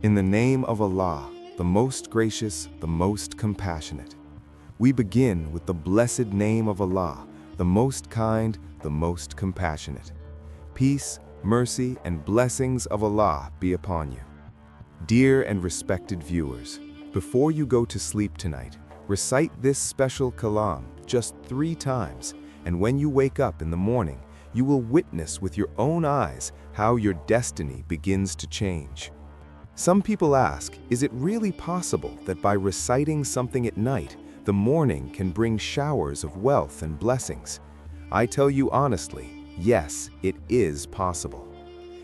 In the name of Allah, the most gracious, the most compassionate. We begin with the blessed name of Allah, the most kind, the most compassionate. Peace, mercy, and blessings of Allah be upon you. Dear and respected viewers, before you go to sleep tonight, recite this special kalam just 3 times, and when you wake up in the morning, you will witness with your own eyes how your destiny begins to change. Some people ask, is it really possible that by reciting something at night, the morning can bring showers of wealth and blessings? I tell you honestly, yes, it is possible.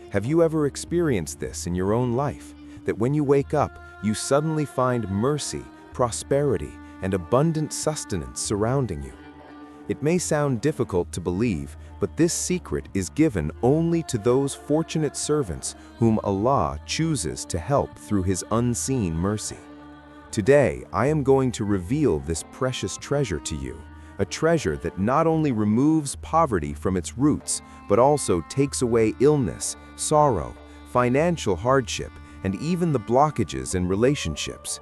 Have you ever experienced this in your own life? That when you wake up, you suddenly find mercy, prosperity, and abundant sustenance surrounding you? It may sound difficult to believe, but this secret is given only to those fortunate servants whom Allah chooses to help through His unseen mercy. Today, I am going to reveal this precious treasure to you, a treasure that not only removes poverty from its roots, but also takes away illness, sorrow, financial hardship, and even the blockages in relationships.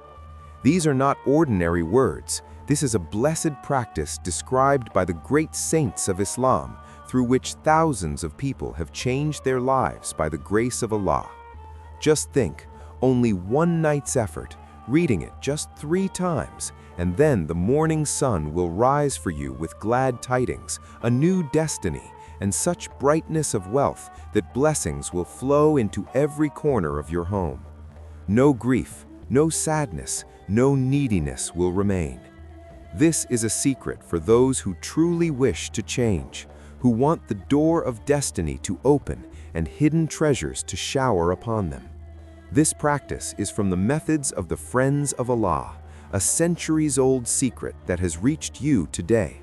These are not ordinary words. This is a blessed practice described by the great saints of Islam, through which thousands of people have changed their lives by the grace of Allah. Just think, only one night's effort, reading it just 3 times, and then the morning sun will rise for you with glad tidings, a new destiny, and such brightness of wealth that blessings will flow into every corner of your home. No grief, no sadness, no neediness will remain. This is a secret for those who truly wish to change, who want the door of destiny to open and hidden treasures to shower upon them. This practice is from the methods of the Friends of Allah, a centuries-old secret that has reached you today.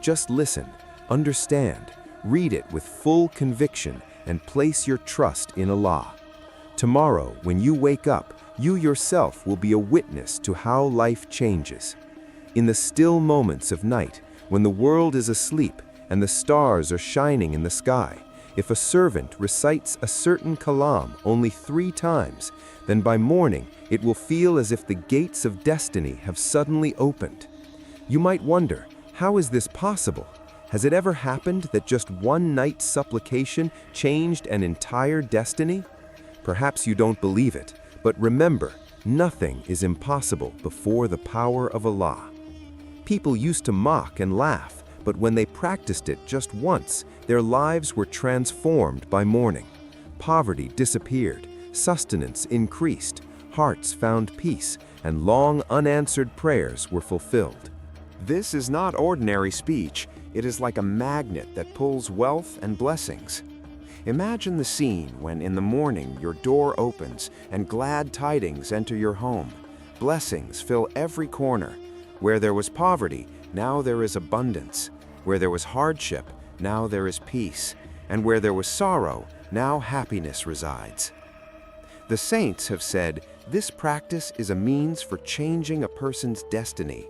Just listen, understand, read it with full conviction, and place your trust in Allah. Tomorrow, when you wake up, you yourself will be a witness to how life changes. In the still moments of night, when the world is asleep and the stars are shining in the sky, if a servant recites a certain kalam only 3 times, then by morning it will feel as if the gates of destiny have suddenly opened. You might wonder, how is this possible? Has it ever happened that just one night's supplication changed an entire destiny? Perhaps you don't believe it, but remember, nothing is impossible before the power of Allah. People used to mock and laugh, but when they practiced it just once, their lives were transformed by morning. Poverty disappeared, sustenance increased, hearts found peace, and long unanswered prayers were fulfilled. This is not ordinary speech. It is like a magnet that pulls wealth and blessings. Imagine the scene when in the morning your door opens and glad tidings enter your home. Blessings fill every corner. Where there was poverty, now there is abundance. Where there was hardship, now there is peace. And where there was sorrow, now happiness resides. The saints have said, this practice is a means for changing a person's destiny.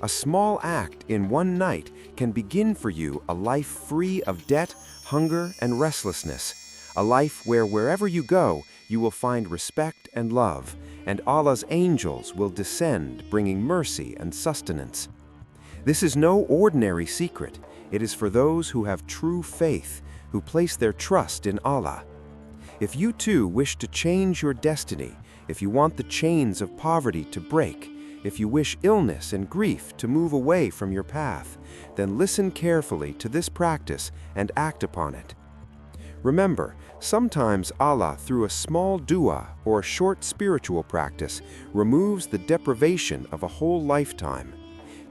A small act in one night can begin for you a life free of debt, hunger, and restlessness. A life where wherever you go, you will find respect and love, and Allah's angels will descend bringing mercy and sustenance. This is no ordinary secret. It is for those who have true faith, who place their trust in Allah. If you too wish to change your destiny, if you want the chains of poverty to break, if you wish illness and grief to move away from your path, then listen carefully to this practice and act upon it. Remember, sometimes Allah, through a small dua or a short spiritual practice, removes the deprivation of a whole lifetime.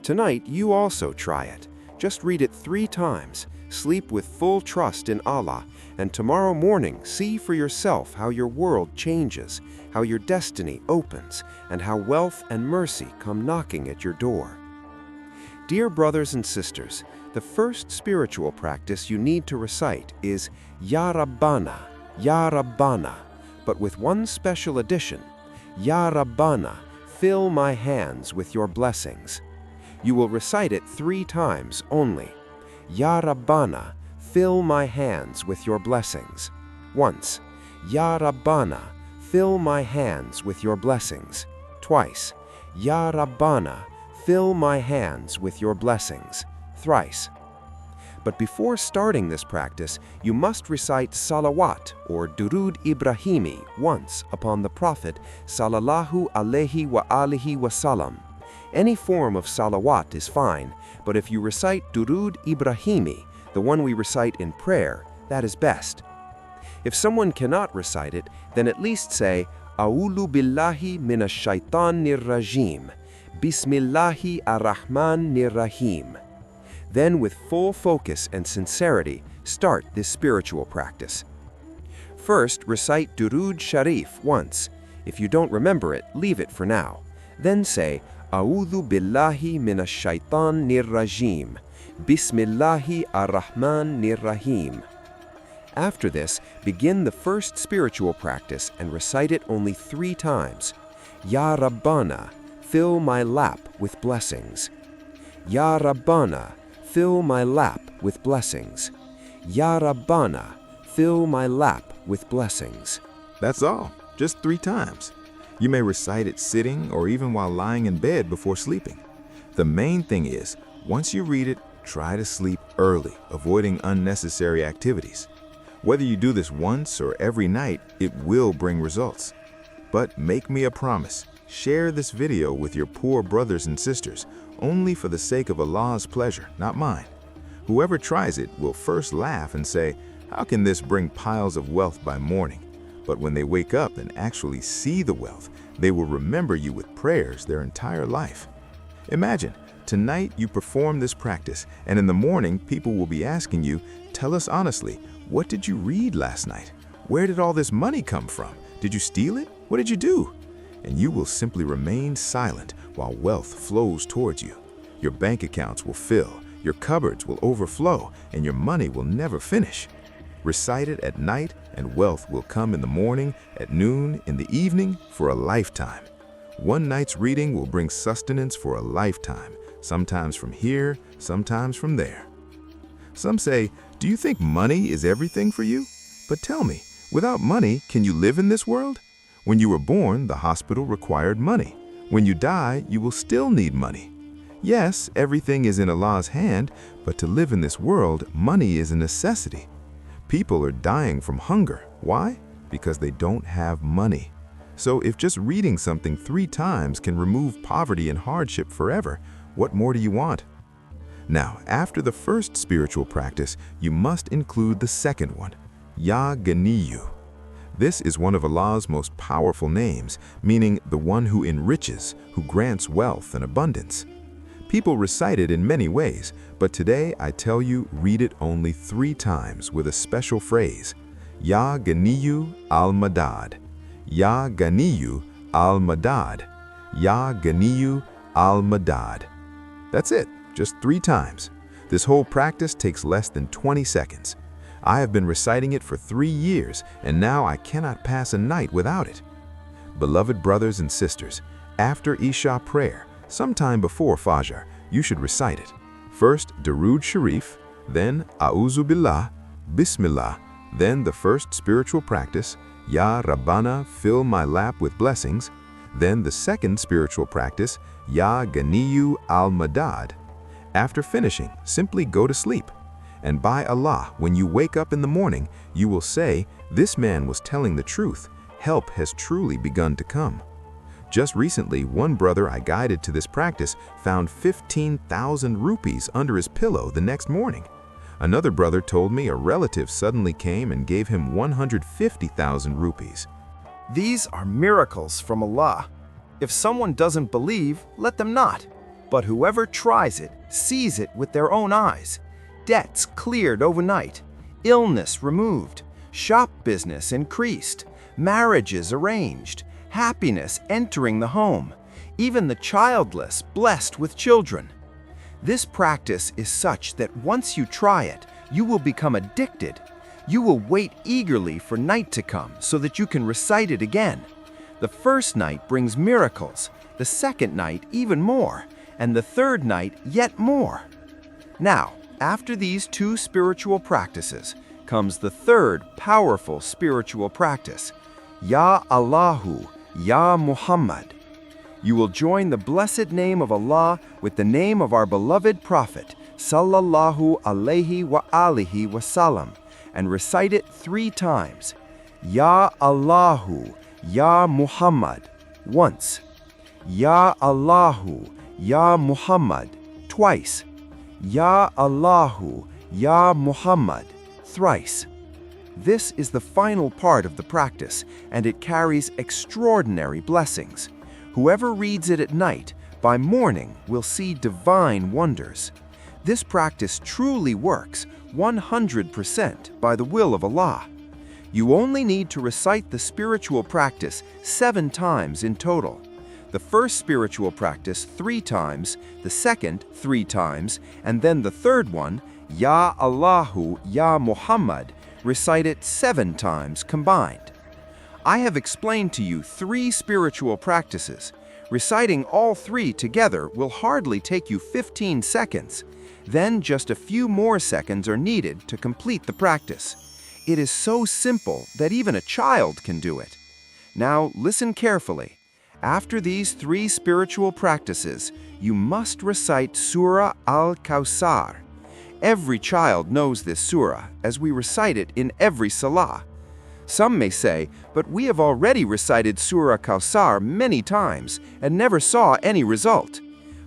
Tonight, you also try it. Just read it 3 times, sleep with full trust in Allah, and tomorrow morning see for yourself how your world changes, how your destiny opens, and how wealth and mercy come knocking at your door. Dear brothers and sisters, the first spiritual practice you need to recite is Ya Rabbana, Ya Rabbana, but with one special addition: Ya Rabbana, fill my hands with your blessings. You will recite it 3 times only. Ya Rabbana, fill my hands with your blessings. Once. Ya Rabbana, fill my hands with your blessings. Twice. Ya Rabbana, fill my hands with your blessings. Thrice. But before starting this practice, you must recite salawat or durud Ibrahimi once upon the Prophet sallallahu alaihi wa alihi wasallam. Any form of salawat is fine, but if you recite durud Ibrahimi, the one we recite in prayer, that is best. If someone cannot recite it, then at least say, A'ulu billahi minash shaitanir rajim, Bismillahi ar-Rahmanir Rahim. Then with full focus and sincerity, start this spiritual practice. First, recite Durud Sharif once. If you don't remember it, leave it for now. Then say, A'udhu billahi minash shaitanir rajim, Bismillahi ar-Rahmanir Rahim. After this, begin the first spiritual practice and recite it only 3 times. Ya Rabbana, fill my lap with blessings. Ya Rabbana, fill my lap with blessings. Ya Rabbana, fill my lap with blessings. That's all, just 3 times. You may recite it sitting or even while lying in bed before sleeping. The main thing is, once you read it, try to sleep early, avoiding unnecessary activities. Whether you do this once or every night, it will bring results. But make me a promise, share this video with your poor brothers and sisters, only for the sake of Allah's pleasure, not mine. Whoever tries it will first laugh and say, how can this bring piles of wealth by morning? But when they wake up and actually see the wealth, they will remember you with prayers their entire life. Imagine, tonight you perform this practice, and in the morning people will be asking you, tell us honestly, what did you read last night? Where did all this money come from? Did you steal it? What did you do? And you will simply remain silent while wealth flows towards you. Your bank accounts will fill, your cupboards will overflow, and your money will never finish. Recite it at night, and wealth will come in the morning, at noon, in the evening, for a lifetime. One night's reading will bring sustenance for a lifetime, sometimes from here, sometimes from there. Some say, do you think money is everything for you? But tell me, without money, can you live in this world? When you were born, the hospital required money. When you die, you will still need money. Yes, everything is in Allah's hand, but to live in this world, money is a necessity. People are dying from hunger. Why? Because they don't have money. So if just reading something 3 times can remove poverty and hardship forever, what more do you want? Now, after the first spiritual practice, you must include the second one, Ya Ghaniyyu. This is one of Allah's most powerful names, meaning the one who enriches, who grants wealth and abundance. People recite it in many ways, but today I tell you, read it only 3 times with a special phrase, Ya Ghaniyyu al-Madad. Ya Ghaniyyu al-Madad. Ya Ghaniyyu al-Madad. That's it. Just 3 times. This whole practice takes less than 20 seconds. I have been reciting it for 3 years, and now I cannot pass a night without it. Beloved brothers and sisters, after Isha prayer, sometime before Fajr, you should recite it. First, Durud Sharif, then A'udhu Billah, Bismillah, then the first spiritual practice, Ya Rabbana, fill my lap with blessings, then the second spiritual practice, Ya Ghaniyyu al-Madad. After finishing, simply go to sleep. And by Allah, when you wake up in the morning, you will say, this man was telling the truth. Help has truly begun to come. Just recently, one brother I guided to this practice found 15,000 rupees under his pillow the next morning. Another brother told me a relative suddenly came and gave him 150,000 rupees. These are miracles from Allah. If someone doesn't believe, let them not. But whoever tries it, sees it with their own eyes. Debts cleared overnight, illness removed, shop business increased, marriages arranged, happiness entering the home, even the childless blessed with children. This practice is such that once you try it, you will become addicted. You will wait eagerly for night to come so that you can recite it again. The first night brings miracles, the second night even more, and the third night yet more. Now, after these 2 spiritual practices comes the third powerful spiritual practice, Ya Allahu, Ya Muhammad. You will join the blessed name of Allah with the name of our beloved Prophet, sallallahu alaihi wa alihi wasallam, and recite it 3 times. Ya Allahu, Ya Muhammad, once. Ya Allahu, Ya Muhammad, twice. Ya Allahu, Ya Muhammad, thrice. This is the final part of the practice, and it carries extraordinary blessings. Whoever reads it at night, by morning will see divine wonders. This practice truly works 100% by the will of Allah. You only need to recite the spiritual practice 7 times in total. The first spiritual practice 3 times, the second 3 times, and then the third one, Ya Allahu, Ya Muhammad, recite it 7 times combined. I have explained to you 3 spiritual practices. Reciting all 3 together will hardly take you 15 seconds. Then just a few more seconds are needed to complete the practice. It is so simple that even a child can do it. Now listen carefully. After these 3 spiritual practices, you must recite Surah Al-Kawthar. Every child knows this surah, as we recite it in every salah. Some may say, but we have already recited Surah Kawthar many times and never saw any result.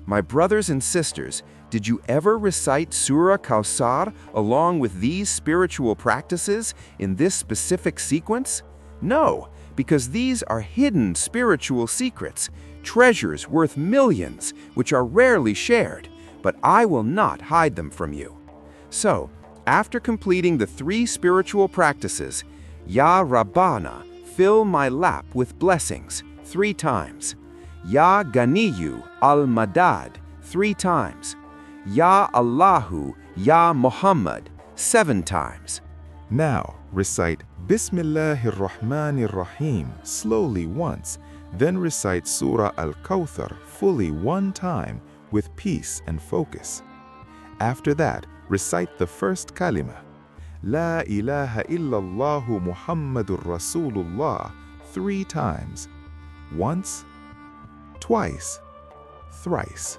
My brothers and sisters, did you ever recite Surah Kawthar along with these spiritual practices in this specific sequence? No, because these are hidden spiritual secrets, treasures worth millions, which are rarely shared, but I will not hide them from you. So, after completing the 3 spiritual practices, Ya Rabbana, fill my lap with blessings 3 times. Ya Ghaniyyu al-Madad 3 times. Ya Allahu, Ya Muhammad 7 times. Now, recite Bismillahir Rahmanir Rahim slowly once, then recite Surah Al-Kawthar fully 1 time with peace and focus. After that, recite the first kalima, La ilaha illallahu Muhammadur Rasulullah 3 times, once, twice, thrice.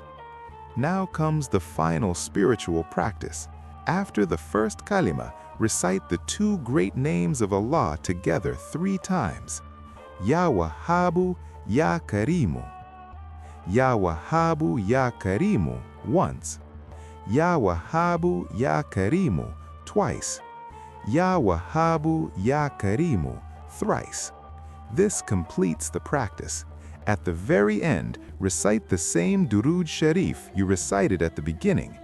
Now comes the final spiritual practice. After the first kalima, recite the 2 great names of Allah together 3 times. Ya Wahhabu, Ya Karimu. Ya Wahhabu, Ya Karimu once. Ya Wahhabu, Ya Karimu twice. Ya Wahhabu, Ya Karimu thrice. This completes the practice. At the very end, recite the same Durood Sharif you recited at the beginning.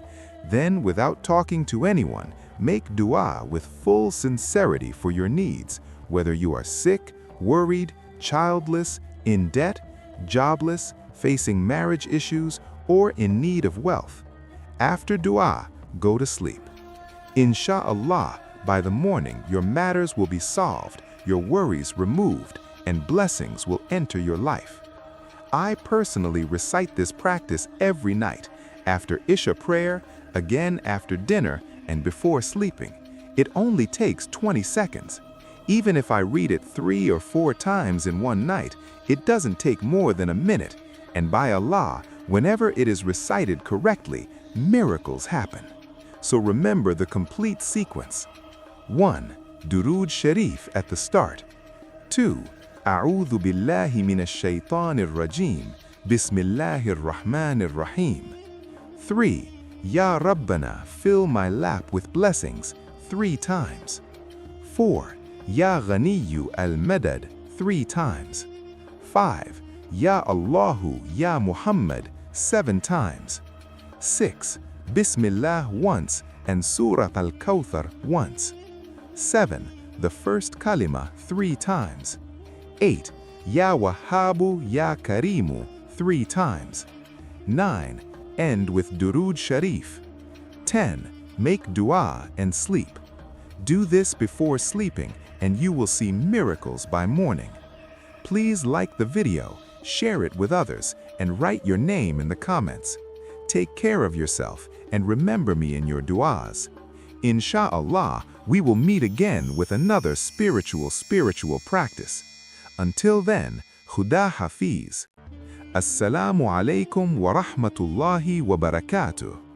Then, without talking to anyone, make dua with full sincerity for your needs, whether you are sick, worried, childless, in debt, jobless, facing marriage issues, or in need of wealth. After dua, go to sleep. Insha'Allah, by the morning your matters will be solved, your worries removed, and blessings will enter your life. I personally recite this practice every night, after Isha prayer, again after dinner, and before sleeping. It only takes 20 seconds. Even if I read it 3 or 4 times in one night, it doesn't take more than a minute, and by Allah, whenever it is recited correctly, miracles happen. So remember the complete sequence. 1. Durood Sharif at the start. 2. A'udhu billahi minash shaitanir rajim. Bismillahir rahmanir rahim. 3. Ya Rabbana, fill my lap with blessings 3 times. 4. Ya Ghaniyyu al-Madad 3 times. 5. Ya Allahu, Ya Muhammad 7 times. 6. Bismillah once and Surah Al-Kawthar once. 7. The first kalima 3 times. 8. Ya Wahhabu, Ya Karimu 3 times. 9. End with Durood Sharif. 10. Make dua and sleep. Do this before sleeping and you will see miracles by morning. Please like the video, share it with others, and write your name in the comments. Take care of yourself and remember me in your duas. Insha'Allah, we will meet again with another spiritual practice. Until then, Khuda Hafiz. Assalamu alaikum wa rahmatullahi wa barakatuh.